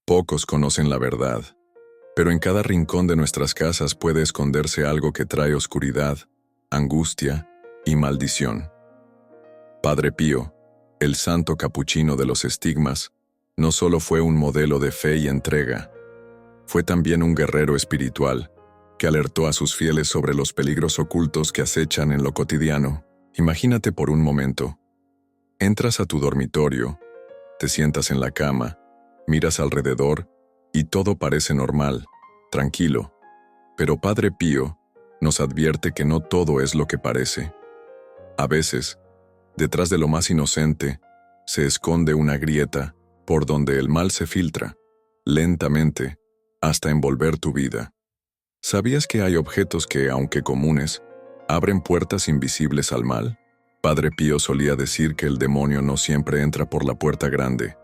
Pocos conocen la verdad, pero en cada rincón de nuestras casas puede esconderse algo que trae oscuridad, angustia y maldición. Padre Pío, el santo capuchino de los estigmas, no solo fue un modelo de fe y entrega, fue también un guerrero espiritual que alertó a sus fieles sobre los peligros ocultos que acechan en lo cotidiano. Imagínate por un momento. Entras a tu dormitorio, te sientas en la cama, miras alrededor y todo parece normal, tranquilo. Pero Padre Pío nos advierte que no todo es lo que parece. A veces, detrás de lo más inocente, se esconde una grieta por donde el mal se filtra, lentamente, hasta envolver tu vida. ¿Sabías que hay objetos que, aunque comunes, abren puertas invisibles al mal? Padre Pío solía decir que el demonio no siempre entra por la puerta grande.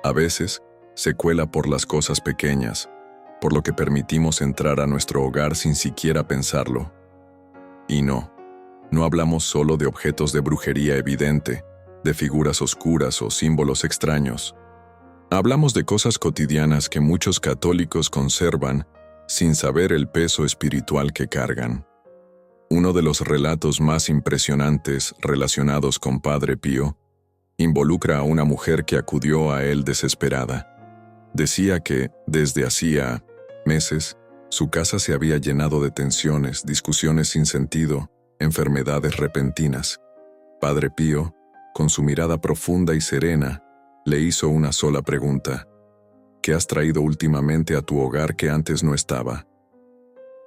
A veces, se cuela por las cosas pequeñas, por lo que permitimos entrar a nuestro hogar sin siquiera pensarlo. Y no hablamos solo de objetos de brujería evidente, de figuras oscuras o símbolos extraños. Hablamos de cosas cotidianas que muchos católicos conservan sin saber el peso espiritual que cargan. Uno de los relatos más impresionantes relacionados con Padre Pío involucra a una mujer que acudió a él desesperada. Decía que, desde hacía meses, su casa se había llenado de tensiones, discusiones sin sentido, enfermedades repentinas. Padre Pío, con su mirada profunda y serena, le hizo una sola pregunta: ¿qué has traído últimamente a tu hogar que antes no estaba?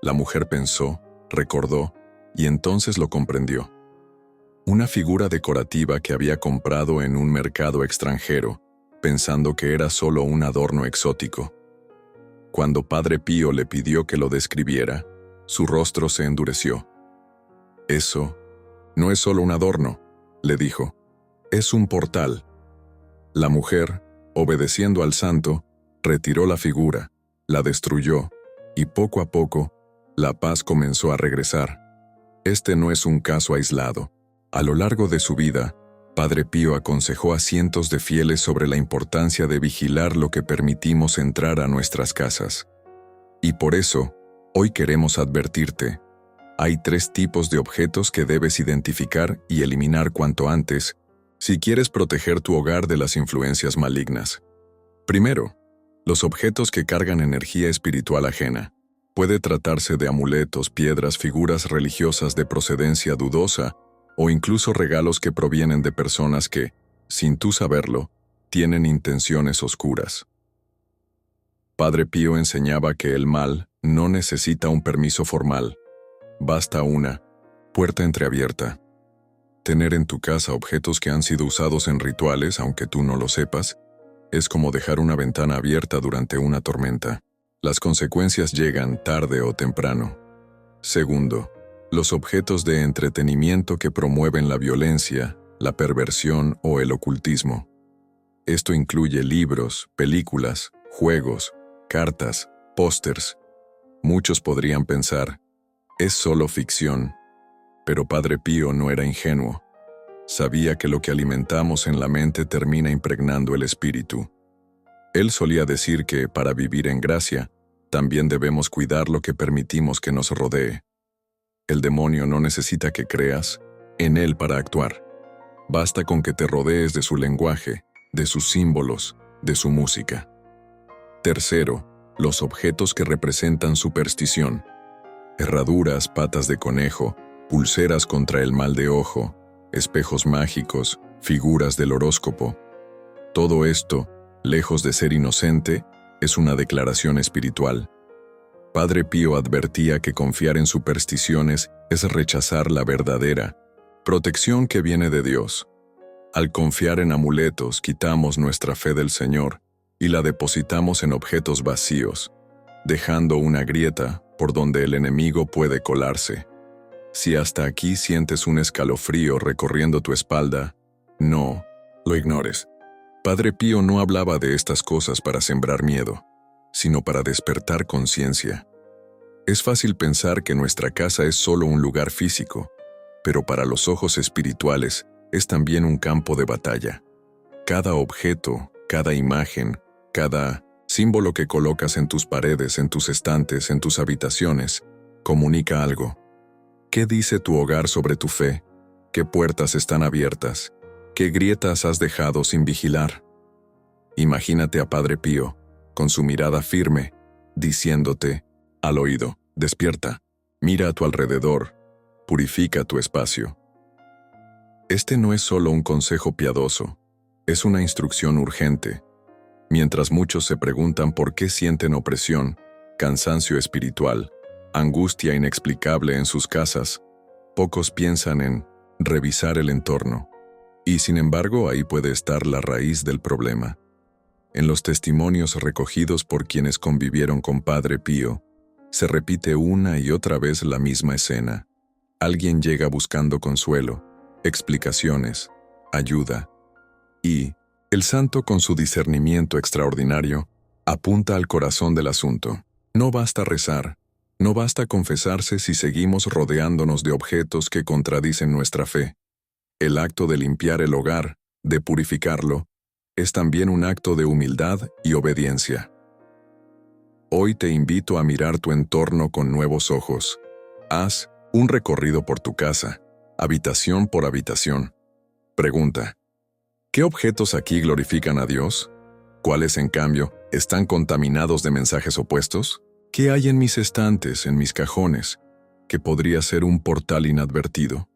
La mujer pensó, recordó, y entonces lo comprendió. Una figura decorativa que había comprado en un mercado extranjero, pensando que era solo un adorno exótico. Cuando Padre Pío le pidió que lo describiera, su rostro se endureció. «Eso no es solo un adorno», le dijo, «es un portal». La mujer, obedeciendo al santo, retiró la figura, la destruyó, y poco a poco, la paz comenzó a regresar. Este no es un caso aislado. A lo largo de su vida, Padre Pío aconsejó a cientos de fieles sobre la importancia de vigilar lo que permitimos entrar a nuestras casas. Y por eso, hoy queremos advertirte. Hay 3 tipos de objetos que debes identificar y eliminar cuanto antes, si quieres proteger tu hogar de las influencias malignas. Primero, los objetos que cargan energía espiritual ajena. Puede tratarse de amuletos, piedras, figuras religiosas de procedencia dudosa, o incluso regalos que provienen de personas que, sin tú saberlo, tienen intenciones oscuras. Padre Pío enseñaba que el mal no necesita un permiso formal, basta una puerta entreabierta. Tener en tu casa objetos que han sido usados en rituales, aunque tú no lo sepas, es como dejar una ventana abierta durante una tormenta. Las consecuencias llegan tarde o temprano. Segundo, los objetos de entretenimiento que promueven la violencia, la perversión o el ocultismo. Esto incluye libros, películas, juegos, cartas, pósters. Muchos podrían pensar, es solo ficción. Pero Padre Pío no era ingenuo. Sabía que lo que alimentamos en la mente termina impregnando el espíritu. Él solía decir que, para vivir en gracia, también debemos cuidar lo que permitimos que nos rodee. El demonio no necesita que creas en él para actuar. Basta con que te rodees de su lenguaje, de sus símbolos, de su música. Tercero, los objetos que representan superstición. Herraduras, patas de conejo, pulseras contra el mal de ojo, espejos mágicos, figuras del horóscopo. Todo esto, lejos de ser inocente, es una declaración espiritual. Padre Pío advertía que confiar en supersticiones es rechazar la verdadera protección que viene de Dios. Al confiar en amuletos, quitamos nuestra fe del Señor y la depositamos en objetos vacíos, dejando una grieta por donde el enemigo puede colarse. Si hasta aquí sientes un escalofrío recorriendo tu espalda, no lo ignores. Padre Pío no hablaba de estas cosas para sembrar miedo, sino para despertar conciencia. Es fácil pensar que nuestra casa es solo un lugar físico, pero para los ojos espirituales es también un campo de batalla. Cada objeto, cada imagen, cada símbolo que colocas en tus paredes, en tus estantes, en tus habitaciones, comunica algo. ¿Qué dice tu hogar sobre tu fe? ¿Qué puertas están abiertas? ¿Qué grietas has dejado sin vigilar? Imagínate a Padre Pío, con su mirada firme, diciéndote al oído: despierta, mira a tu alrededor, purifica tu espacio. Este no es solo un consejo piadoso, es una instrucción urgente. Mientras muchos se preguntan por qué sienten opresión, cansancio espiritual, angustia inexplicable en sus casas, pocos piensan en revisar el entorno. Y sin embargo, ahí puede estar la raíz del problema. En los testimonios recogidos por quienes convivieron con Padre Pío, se repite una y otra vez la misma escena. Alguien llega buscando consuelo, explicaciones, ayuda. Y el santo, con su discernimiento extraordinario, apunta al corazón del asunto. No basta rezar, no basta confesarse si seguimos rodeándonos de objetos que contradicen nuestra fe. El acto de limpiar el hogar, de purificarlo, es también un acto de humildad y obediencia. Hoy te invito a mirar tu entorno con nuevos ojos. Haz un recorrido por tu casa, habitación por habitación. Pregunta: ¿qué objetos aquí glorifican a Dios? ¿Cuáles, en cambio, están contaminados de mensajes opuestos? ¿Qué hay en mis estantes, en mis cajones, que podría ser un portal inadvertido?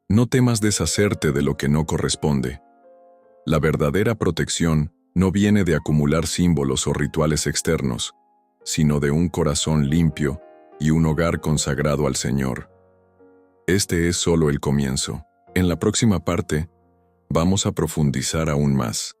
No temas deshacerte de lo que no corresponde. La verdadera protección no viene de acumular símbolos o rituales externos, sino de un corazón limpio y un hogar consagrado al Señor. Este es solo el comienzo. En la próxima parte, vamos a profundizar aún más.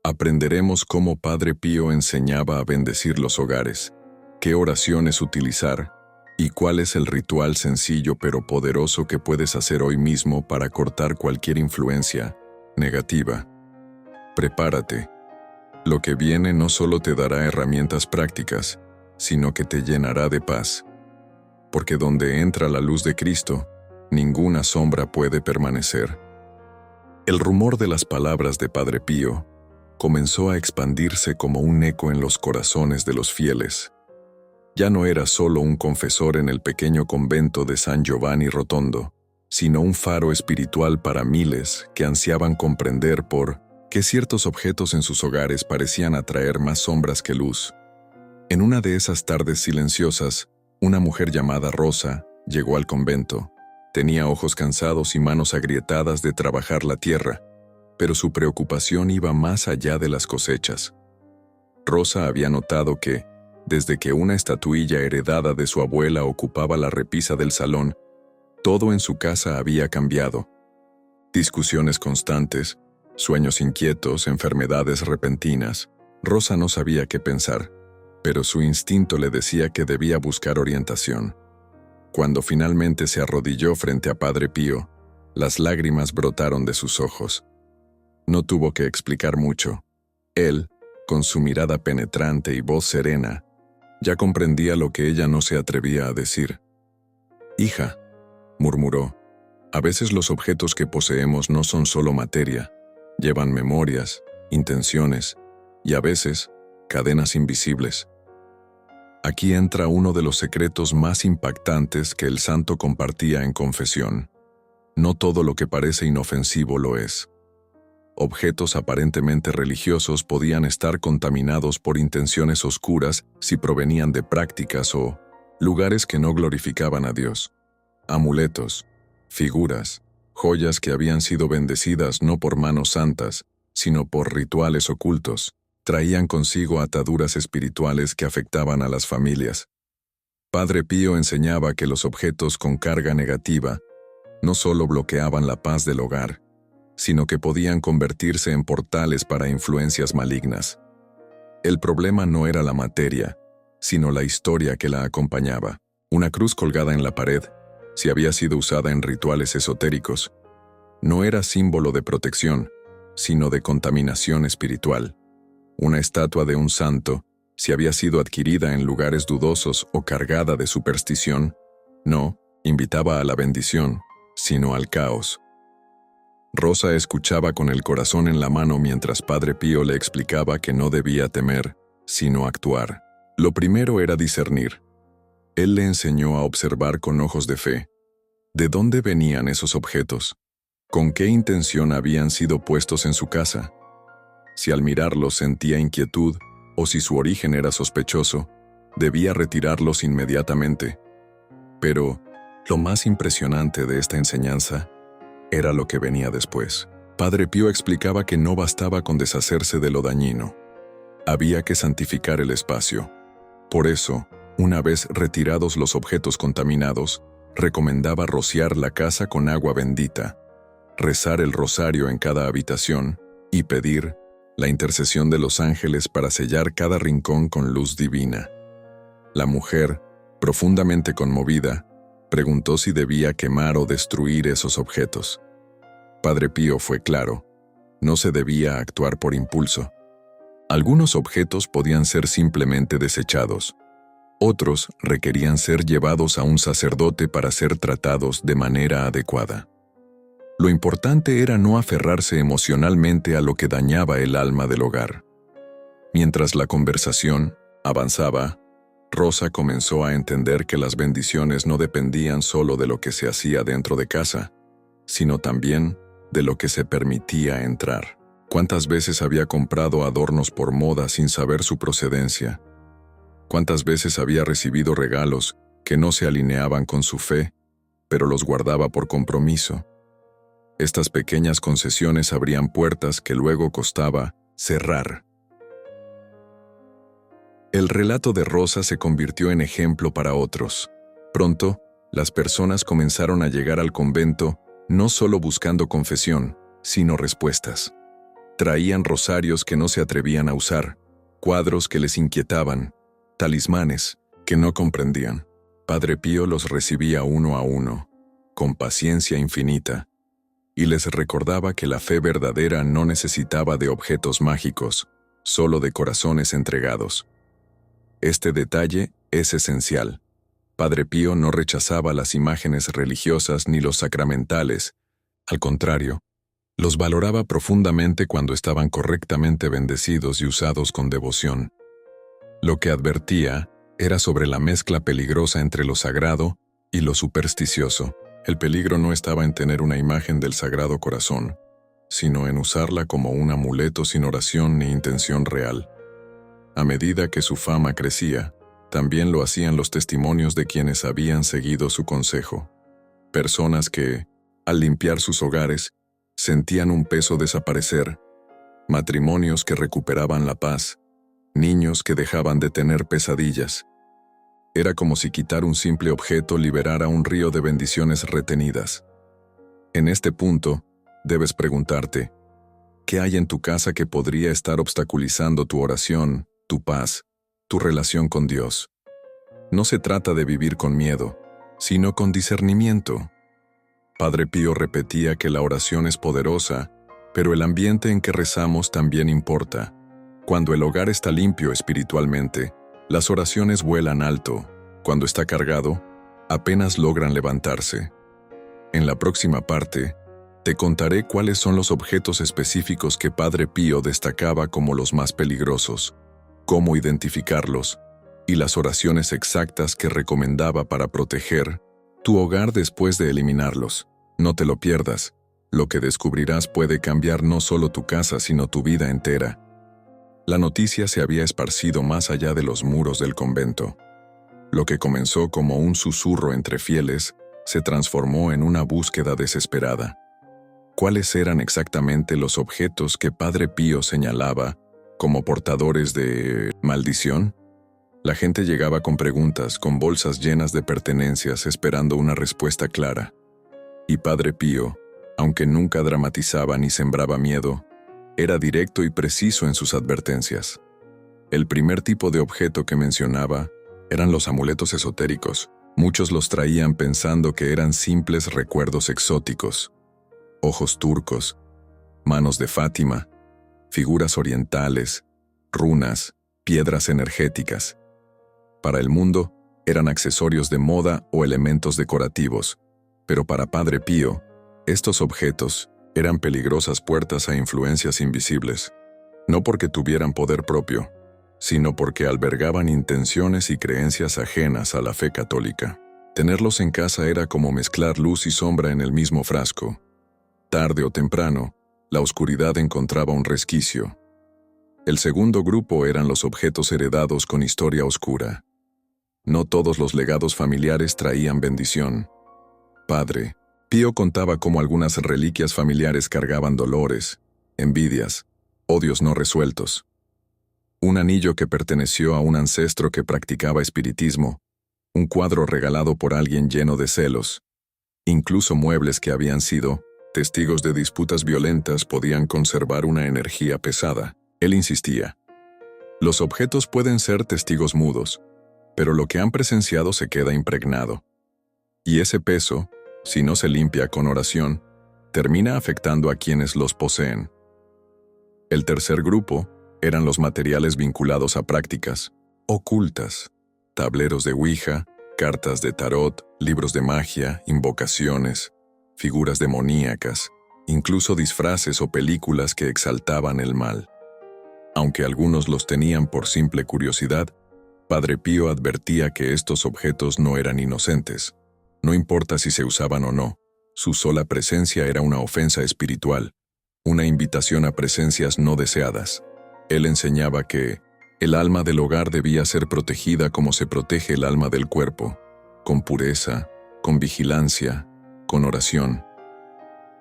Aprenderemos cómo Padre Pío enseñaba a bendecir los hogares, qué oraciones utilizar y cuál es el ritual sencillo pero poderoso que puedes hacer hoy mismo para cortar cualquier influencia negativa. Prepárate. Lo que viene no solo te dará herramientas prácticas, sino que te llenará de paz. Porque donde entra la luz de Cristo, ninguna sombra puede permanecer. El rumor de las palabras de Padre Pío comenzó a expandirse como un eco en los corazones de los fieles. Ya no era solo un confesor en el pequeño convento de San Giovanni Rotondo, sino un faro espiritual para miles que ansiaban comprender por qué ciertos objetos en sus hogares parecían atraer más sombras que luz. En una de esas tardes silenciosas, una mujer llamada Rosa llegó al convento. Tenía ojos cansados y manos agrietadas de trabajar la tierra, pero su preocupación iba más allá de las cosechas. Rosa había notado que, desde que una estatuilla heredada de su abuela ocupaba la repisa del salón, todo en su casa había cambiado. Discusiones constantes, sueños inquietos, enfermedades repentinas. Rosa no sabía qué pensar, pero su instinto le decía que debía buscar orientación. Cuando finalmente se arrodilló frente a Padre Pío, las lágrimas brotaron de sus ojos. No tuvo que explicar mucho. Él, con su mirada penetrante y voz serena, ya comprendía lo que ella no se atrevía a decir. «Hija», murmuró, «a veces los objetos que poseemos no son solo materia, llevan memorias, intenciones y a veces cadenas invisibles». Aquí entra uno de los secretos más impactantes que el santo compartía en confesión. No todo lo que parece inofensivo lo es. Objetos aparentemente religiosos podían estar contaminados por intenciones oscuras si provenían de prácticas o lugares que no glorificaban a Dios. Amuletos, figuras, joyas que habían sido bendecidas no por manos santas, sino por rituales ocultos, traían consigo ataduras espirituales que afectaban a las familias. Padre Pío enseñaba que los objetos con carga negativa no solo bloqueaban la paz del hogar, sino que podían convertirse en portales para influencias malignas. El problema no era la materia, sino la historia que la acompañaba. Una cruz colgada en la pared, si había sido usada en rituales esotéricos, no era símbolo de protección, sino de contaminación espiritual. Una estatua de un santo, si había sido adquirida en lugares dudosos o cargada de superstición, no invitaba a la bendición, sino al caos. Rosa escuchaba con el corazón en la mano mientras Padre Pío le explicaba que no debía temer, sino actuar. Lo primero era discernir. Él le enseñó a observar con ojos de fe. ¿De dónde venían esos objetos? ¿Con qué intención habían sido puestos en su casa? Si al mirarlos sentía inquietud o si su origen era sospechoso, debía retirarlos inmediatamente. Pero lo más impresionante de esta enseñanza era lo que venía después. Padre Pío explicaba que no bastaba con deshacerse de lo dañino. Había que santificar el espacio. Por eso, una vez retirados los objetos contaminados, recomendaba rociar la casa con agua bendita, rezar el rosario en cada habitación y pedir la intercesión de los ángeles para sellar cada rincón con luz divina. La mujer, profundamente conmovida, preguntó si debía quemar o destruir esos objetos. Padre Pío fue claro: no se debía actuar por impulso. Algunos objetos podían ser simplemente desechados. Otros requerían ser llevados a un sacerdote para ser tratados de manera adecuada. Lo importante era no aferrarse emocionalmente a lo que dañaba el alma del hogar. Mientras la conversación avanzaba, Rosa comenzó a entender que las bendiciones no dependían solo de lo que se hacía dentro de casa, sino también de lo que se permitía entrar. ¿Cuántas veces había comprado adornos por moda sin saber su procedencia? ¿Cuántas veces había recibido regalos que no se alineaban con su fe, pero los guardaba por compromiso? Estas pequeñas concesiones abrían puertas que luego costaba cerrar. El relato de Rosa se convirtió en ejemplo para otros. Pronto, las personas comenzaron a llegar al convento no solo buscando confesión, sino respuestas. Traían rosarios que no se atrevían a usar, cuadros que les inquietaban, talismanes que no comprendían. Padre Pío los recibía uno a uno, con paciencia infinita, y les recordaba que la fe verdadera no necesitaba de objetos mágicos, solo de corazones entregados. Este detalle es esencial. Padre Pío no rechazaba las imágenes religiosas ni los sacramentales. Al contrario, los valoraba profundamente cuando estaban correctamente bendecidos y usados con devoción. Lo que advertía era sobre la mezcla peligrosa entre lo sagrado y lo supersticioso. El peligro no estaba en tener una imagen del Sagrado Corazón, sino en usarla como un amuleto sin oración ni intención real. A medida que su fama crecía, también lo hacían los testimonios de quienes habían seguido su consejo. Personas que, al limpiar sus hogares, sentían un peso desaparecer, matrimonios que recuperaban la paz, niños que dejaban de tener pesadillas. Era como si quitar un simple objeto liberara un río de bendiciones retenidas. En este punto, debes preguntarte, ¿qué hay en tu casa que podría estar obstaculizando tu oración, tu paz, tu relación con Dios? No se trata de vivir con miedo, sino con discernimiento. Padre Pío repetía que la oración es poderosa, pero el ambiente en que rezamos también importa. Cuando el hogar está limpio espiritualmente, las oraciones vuelan alto. Cuando está cargado, apenas logran levantarse. En la próxima parte, te contaré cuáles son los objetos específicos que Padre Pío destacaba como los más peligrosos, cómo identificarlos, y las oraciones exactas que recomendaba para proteger tu hogar después de eliminarlos. No te lo pierdas. Lo que descubrirás puede cambiar no solo tu casa, sino tu vida entera. La noticia se había esparcido más allá de los muros del convento. Lo que comenzó como un susurro entre fieles se transformó en una búsqueda desesperada. ¿Cuáles eran exactamente los objetos que Padre Pío señalaba como portadores de maldición? La gente llegaba con preguntas, con bolsas llenas de pertenencias, esperando una respuesta clara. Y Padre Pío, aunque nunca dramatizaba ni sembraba miedo, era directo y preciso en sus advertencias. El primer tipo de objeto que mencionaba eran los amuletos esotéricos. Muchos los traían pensando que eran simples recuerdos exóticos. Ojos turcos, manos de Fátima, figuras orientales, runas, piedras energéticas. Para el mundo, eran accesorios de moda o elementos decorativos, pero para Padre Pío, estos objetos eran peligrosas puertas a influencias invisibles, no porque tuvieran poder propio, sino porque albergaban intenciones y creencias ajenas a la fe católica. Tenerlos en casa era como mezclar luz y sombra en el mismo frasco. Tarde o temprano, la oscuridad encontraba un resquicio. El segundo grupo eran los objetos heredados con historia oscura. No todos los legados familiares traían bendición. Padre Pío contaba cómo algunas reliquias familiares cargaban dolores, envidias, odios no resueltos. Un anillo que perteneció a un ancestro que practicaba espiritismo, un cuadro regalado por alguien lleno de celos, incluso muebles que habían sido testigos de disputas violentas podían conservar una energía pesada. Él insistía: los objetos pueden ser testigos mudos, pero lo que han presenciado se queda impregnado. Y ese peso, si no se limpia con oración, termina afectando a quienes los poseen. El tercer grupo eran los materiales vinculados a prácticas ocultas: tableros de Ouija, cartas de tarot, libros de magia, invocaciones, figuras demoníacas, incluso disfraces o películas que exaltaban el mal. Aunque algunos los tenían por simple curiosidad, Padre Pío advertía que estos objetos no eran inocentes. No importa si se usaban o no, su sola presencia era una ofensa espiritual, una invitación a presencias no deseadas. Él enseñaba que el alma del hogar debía ser protegida como se protege el alma del cuerpo, con pureza, con vigilancia, con oración.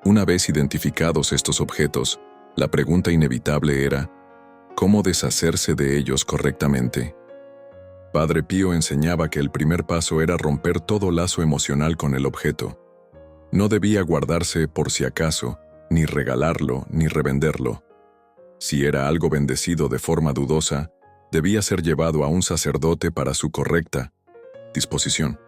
Una vez identificados estos objetos, la pregunta inevitable era: ¿cómo deshacerse de ellos correctamente? Padre Pío enseñaba que el primer paso era romper todo lazo emocional con el objeto. No debía guardarse por si acaso, ni regalarlo, ni revenderlo. Si era algo bendecido de forma dudosa, debía ser llevado a un sacerdote para su correcta disposición.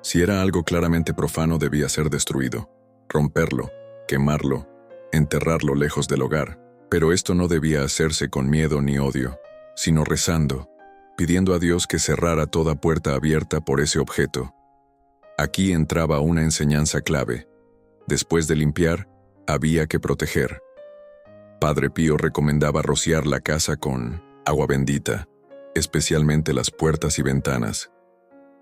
Si era algo claramente profano, debía ser destruido, romperlo, quemarlo, enterrarlo lejos del hogar. Pero esto no debía hacerse con miedo ni odio, sino rezando, pidiendo a Dios que cerrara toda puerta abierta por ese objeto. Aquí entraba una enseñanza clave: después de limpiar, había que proteger. Padre Pío recomendaba rociar la casa con agua bendita, especialmente las puertas y ventanas.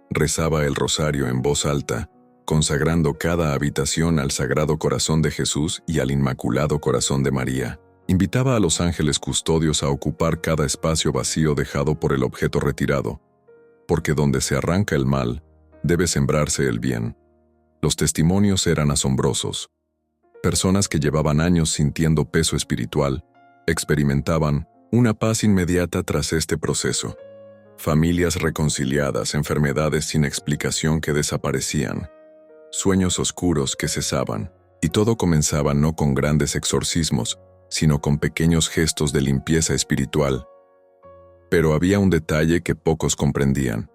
Rezaba el rosario en voz alta, consagrando cada habitación al Sagrado Corazón de Jesús y al Inmaculado Corazón de María. Invitaba a los ángeles custodios a ocupar cada espacio vacío dejado por el objeto retirado, porque donde se arranca el mal, debe sembrarse el bien. Los testimonios eran asombrosos. Personas que llevaban años sintiendo peso espiritual, experimentaban una paz inmediata tras este proceso. Familias reconciliadas, enfermedades sin explicación que desaparecían, sueños oscuros que cesaban, y todo comenzaba no con grandes exorcismos, sino con pequeños gestos de limpieza espiritual. Pero había un detalle que pocos comprendían.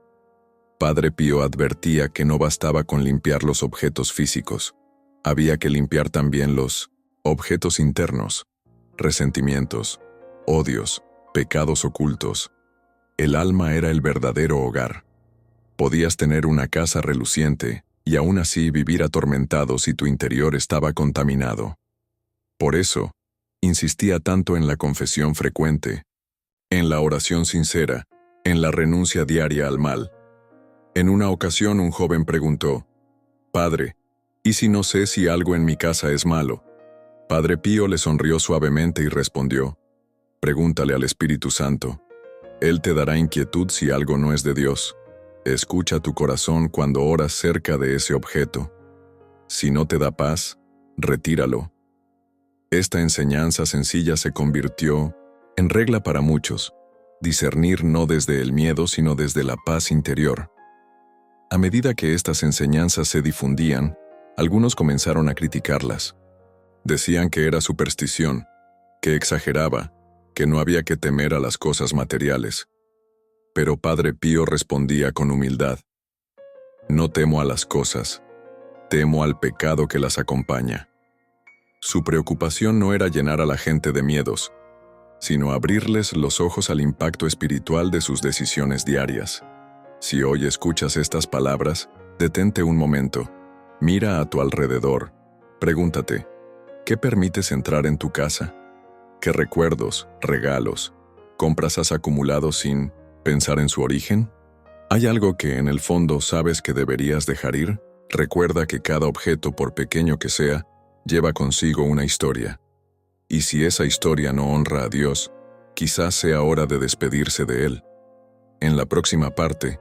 Padre Pío advertía que no bastaba con limpiar los objetos físicos. Había que limpiar también los objetos internos, resentimientos, odios, pecados ocultos. El alma era el verdadero hogar. Podías tener una casa reluciente y aún así vivir atormentado si tu interior estaba contaminado. Por eso, insistía tanto en la confesión frecuente, en la oración sincera, en la renuncia diaria al mal. En una ocasión un joven preguntó: «Padre, ¿y si no sé si algo en mi casa es malo?». Padre Pío le sonrió suavemente y respondió: «Pregúntale al Espíritu Santo. Él te dará inquietud si algo no es de Dios. Escucha tu corazón cuando oras cerca de ese objeto. Si no te da paz, retíralo». Esta enseñanza sencilla se convirtió en regla para muchos: discernir no desde el miedo sino desde la paz interior. A medida que estas enseñanzas se difundían, algunos comenzaron a criticarlas. Decían que era superstición, que exageraba, que no había que temer a las cosas materiales. Pero Padre Pío respondía con humildad: «No temo a las cosas, temo al pecado que las acompaña». Su preocupación no era llenar a la gente de miedos, sino abrirles los ojos al impacto espiritual de sus decisiones diarias. Si hoy escuchas estas palabras, detente un momento, mira a tu alrededor, pregúntate: ¿qué permites entrar en tu casa? ¿Qué recuerdos, regalos, ¿Compras has acumulado sin pensar en su origen? ¿Hay algo que en el fondo sabes que deberías dejar ir? Recuerda que cada objeto, por pequeño que sea, lleva consigo una historia. Y si esa historia no honra a Dios, quizás sea hora de despedirse de Él. En la próxima parte,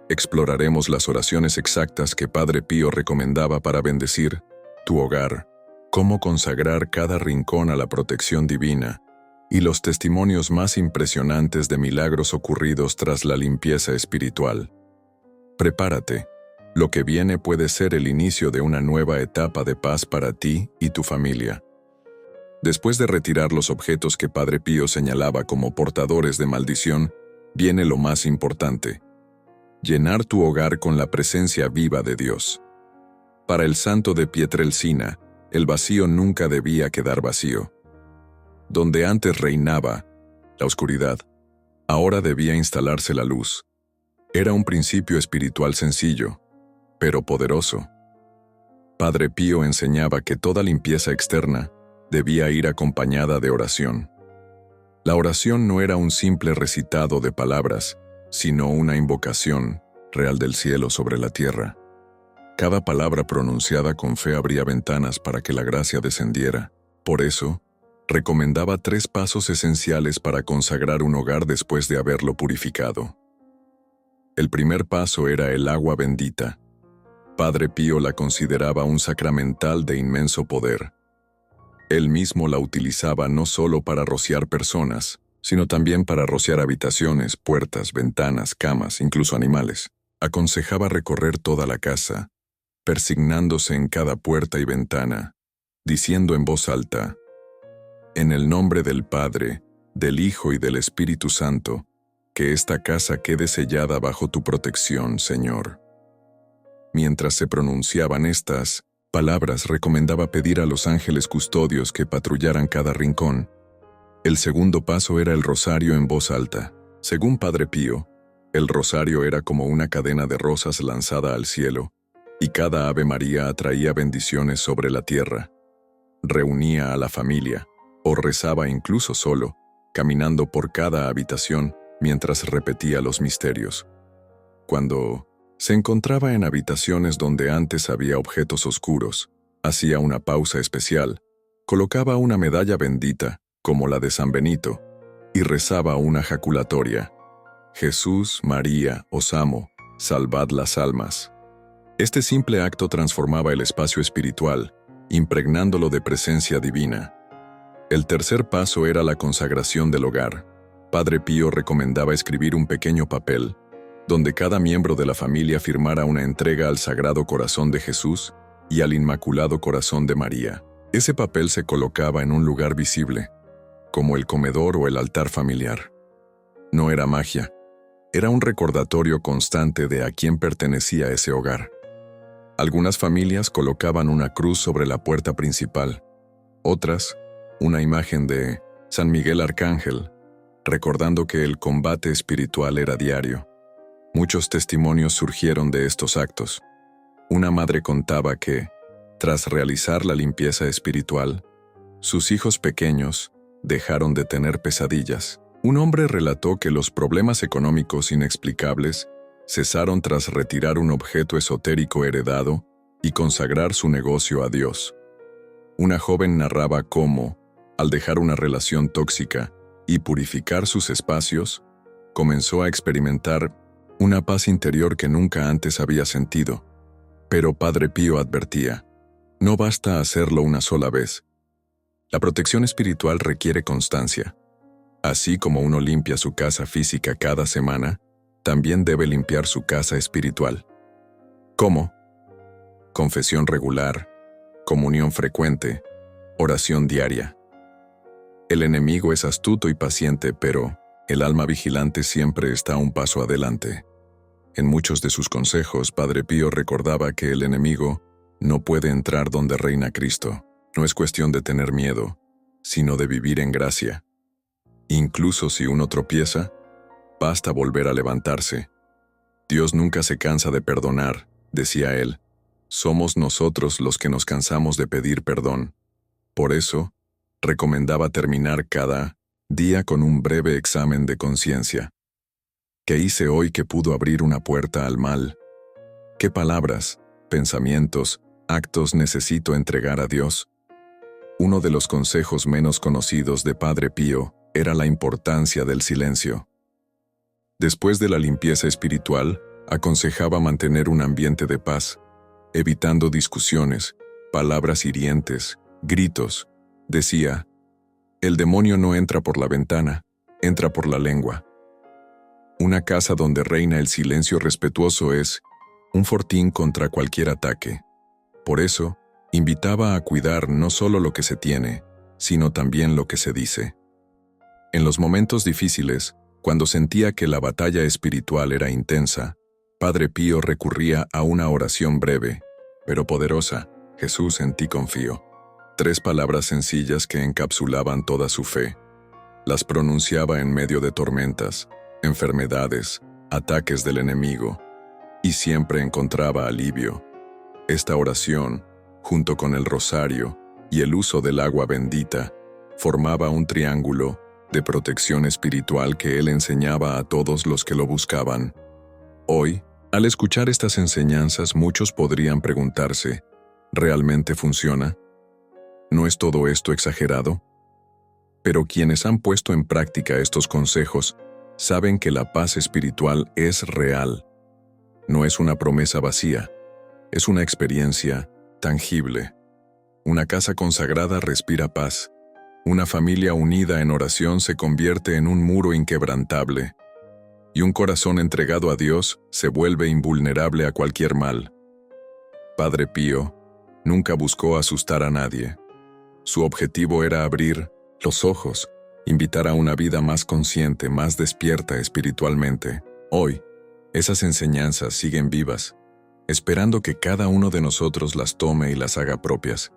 exploraremos las oraciones exactas que Padre Pío recomendaba para bendecir tu hogar, cómo consagrar cada rincón a la protección divina, y los testimonios más impresionantes de milagros ocurridos tras la limpieza espiritual. Prepárate, lo que viene puede ser el inicio de una nueva etapa de paz para ti y tu familia. Después de retirar los objetos que Padre Pío señalaba como portadores de maldición, viene lo más importante: llenar tu hogar con la presencia viva de Dios. Para el santo de Pietrelcina, el vacío nunca debía quedar vacío. Donde antes reinaba la oscuridad, ahora debía instalarse la luz. Era un principio espiritual sencillo, pero poderoso. Padre Pío enseñaba que toda limpieza externa debía ir acompañada de oración. La oración no era un simple recitado de palabras, sino una invocación real del cielo sobre la tierra. Cada palabra pronunciada con fe abría ventanas para que la gracia descendiera. Por eso, recomendaba 3 pasos esenciales para consagrar un hogar después de haberlo purificado. El primer paso era el agua bendita. Padre Pío la consideraba un sacramental de inmenso poder. Él mismo la utilizaba no solo para rociar personas, sino también para rociar habitaciones, puertas, ventanas, camas, incluso animales. Aconsejaba recorrer toda la casa, persignándose en cada puerta y ventana, diciendo en voz alta: «En el nombre del Padre, del Hijo y del Espíritu Santo, que esta casa quede sellada bajo tu protección, Señor». Mientras se pronunciaban estas palabras, recomendaba pedir a los ángeles custodios que patrullaran cada rincón. El segundo paso era el rosario en voz alta. Según Padre Pío, el rosario era como una cadena de rosas lanzada al cielo, y cada Ave María atraía bendiciones sobre la tierra. Reunía a la familia, o rezaba incluso solo, caminando por cada habitación mientras repetía los misterios. Cuando se encontraba en habitaciones donde antes había objetos oscuros, hacía una pausa especial, colocaba una medalla bendita, como la de San Benito, y rezaba una jaculatoria: «Jesús, María, os amo, salvad las almas». Este simple acto transformaba el espacio espiritual, impregnándolo de presencia divina. El tercer paso era la consagración del hogar. Padre Pío recomendaba escribir un pequeño papel, donde cada miembro de la familia firmara una entrega al Sagrado Corazón de Jesús y al Inmaculado Corazón de María. Ese papel se colocaba en un lugar visible, como el comedor o el altar familiar. No era magia, era un recordatorio constante de a quién pertenecía ese hogar. Algunas familias colocaban una cruz sobre la puerta principal, otras, una imagen de San Miguel Arcángel, recordando que el combate espiritual era diario. Muchos testimonios surgieron de estos actos. Una madre contaba que, tras realizar la limpieza espiritual, sus hijos pequeños dejaron de tener pesadillas. Un hombre relató que los problemas económicos inexplicables cesaron tras retirar un objeto esotérico heredado y consagrar su negocio a Dios. Una joven narraba cómo, al dejar una relación tóxica y purificar sus espacios, comenzó a experimentar una paz interior que nunca antes había sentido. Pero Padre Pío advertía: no basta hacerlo una sola vez. La protección espiritual requiere constancia. Así como uno limpia su casa física cada semana, también debe limpiar su casa espiritual. ¿Cómo? Confesión regular, comunión frecuente, oración diaria. El enemigo es astuto y paciente, pero el alma vigilante siempre está un paso adelante. En muchos de sus consejos, Padre Pío recordaba que el enemigo no puede entrar donde reina Cristo. No es cuestión de tener miedo, sino de vivir en gracia. Incluso si uno tropieza, basta volver a levantarse. Dios nunca se cansa de perdonar, decía él. Somos nosotros los que nos cansamos de pedir perdón. Por eso, recomendaba terminar cada día con un breve examen de conciencia. ¿Qué hice hoy que pudo abrir una puerta al mal? ¿Qué palabras, pensamientos, actos necesito entregar a Dios? Uno de los consejos menos conocidos de Padre Pío era la importancia del silencio. Después de la limpieza espiritual, aconsejaba mantener un ambiente de paz, evitando discusiones, palabras hirientes, gritos. Decía, el demonio no entra por la ventana, entra por la lengua. Una casa donde reina el silencio respetuoso es un fortín contra cualquier ataque. Por eso, invitaba a cuidar no solo lo que se tiene, sino también lo que se dice. En los momentos difíciles, cuando sentía que la batalla espiritual era intensa, Padre Pío recurría a una oración breve, pero poderosa: Jesús, en ti confío. 3 palabras sencillas que encapsulaban toda su fe. Las pronunciaba en medio de tormentas, enfermedades, ataques del enemigo, y siempre encontraba alivio. Esta oración, junto con el rosario y el uso del agua bendita, formaba un triángulo de protección espiritual que él enseñaba a todos los que lo buscaban. Hoy, al escuchar estas enseñanzas, muchos podrían preguntarse, ¿realmente funciona? ¿No es todo esto exagerado? Pero quienes han puesto en práctica estos consejos saben que la paz espiritual es real. No es una promesa vacía, es una experiencia tangible. Una casa consagrada respira paz. Una familia unida en oración se convierte en un muro inquebrantable. Y un corazón entregado a Dios se vuelve invulnerable a cualquier mal. Padre Pío nunca buscó asustar a nadie. Su objetivo era abrir los ojos, invitar a una vida más consciente, más despierta espiritualmente. Hoy, esas enseñanzas siguen vivas, esperando que cada uno de nosotros las tome y las haga propias.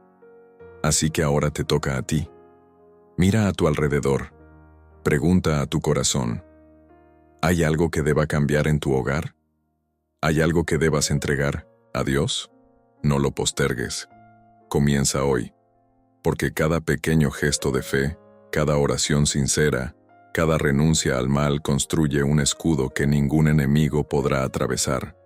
Así que ahora te toca a ti. Mira a tu alrededor. Pregunta a tu corazón. ¿Hay algo que deba cambiar en tu hogar? ¿Hay algo que debas entregar a Dios? No lo postergues. Comienza hoy. Porque cada pequeño gesto de fe, cada oración sincera, cada renuncia al mal construye un escudo que ningún enemigo podrá atravesar.